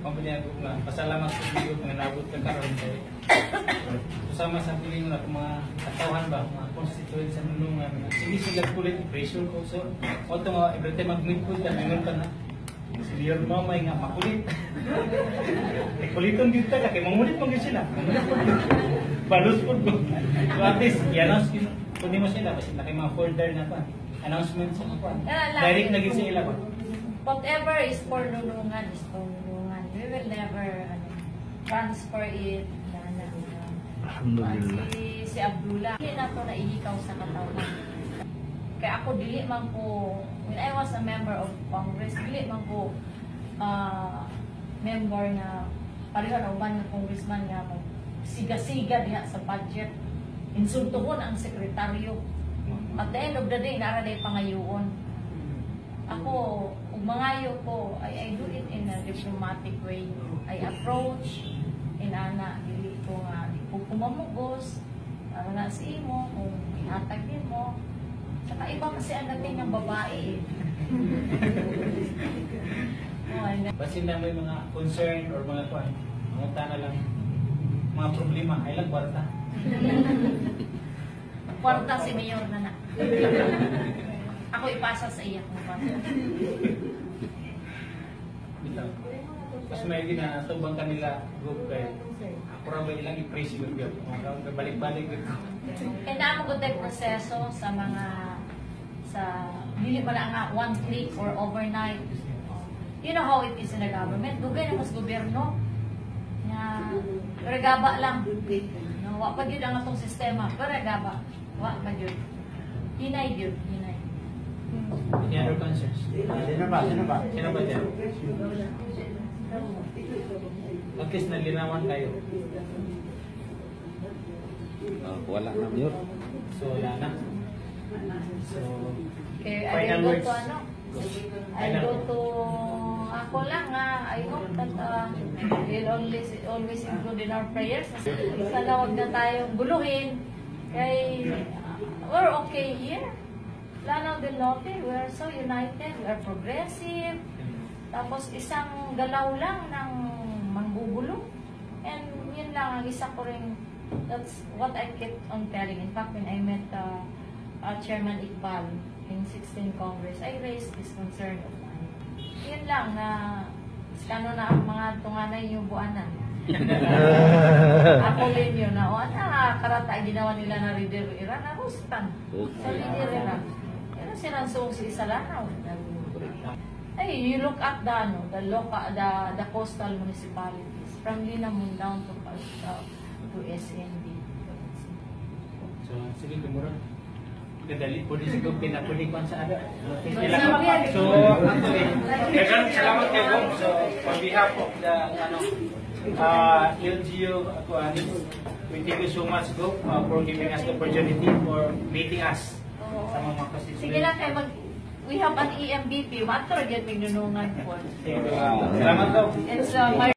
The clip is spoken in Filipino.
Pamilya ko nga, pasalamat ko video kung nabot ka karon kay susama sa piling na mga katawhan ba, mga constituent sa nunungan. Sige sila kulit, pressure ko. So, auto nga, every time mag-meet ko, tanungan ka na. Si Leon Mamay nga, makulit. Kuliton dito ka, kaya mamulit mo sila. Balus po ko. So at least, i-announce kunin mo sila kasi laki mga folder na pa. Announcement sa mga direct na gisa sila ba? Whatever is for nunungan is for nunungan. We will never transfer it. Alhamdulillah. Si Abdullah, hindi na ito naihikaw sa katawan. Kaya ako dili man po, when I was a member of Congress, dili man po member na pareho na uban ng congressman nga siga-siga diha sa budget. Insultuhon ang sekretaryo. At the end of the day, nara day pangayoon. Ako, mangayo ko, I do it in a diplomatic way. I approach, inana, dili ko nga, di ko kumamugos, na si mo, kung ihatagin mo. Saka iba kasi ang dating ng babae eh. Basin na may mga concern or mga kuan, mga tana lang, mga problema, ay lang kwarta. Kwarta si Mayor na na. Ako ipasa sa iya kung kwarta. Mas may ginatubang kanila group kay ako rin ba ilang i-praise yung group. Balik-balik ko. And ako ko tayo proseso sa mga hindi pala nga one click or overnight. You know how it is in the government. Dugay na mas gobyerno. Regaba lang. No, wa pa gyud ang atong sistema. Regaba. Wa pa gyud. Hinay gyud. Hinay. Any other concerns? Sino ba? Sino dyan? At least nalinawan kayo. Wala na yun. So, wala na. So, Okay, final words. I go to ako lang I hope that we'll always include in our prayers. Sana wag na tayong guluhin. Kay we're okay here. Lanao del Norte, we are so united, we are progressive. Tapos isang galaw lang ng manggugulo. And yun lang ang isa ko rin, that's what I kept on telling. In fact, when I met Chairman Iqbal in 16th Congress, I raised this concern of mine. Yun lang na skano na ang mga tunganay yung buanan. Ako rin yun na, karata ginawa nila na Ridero Iran, narustan sa Ridero Iran. Yan ang sinansong si Isalanaw. Hey, you look at the coastal municipalities from Linamon down to SND. So, sige, tumurang. Kadali po din siguro pinapulikuan sa ada. So, actually, salamat kayo. So, on behalf of the LGU, we thank you so much, Go, for giving us the opportunity for meeting us sa mga constituents. Sige lang kayo, we have an EMBP, matter yan may nunungan po. Salamat, Go. It's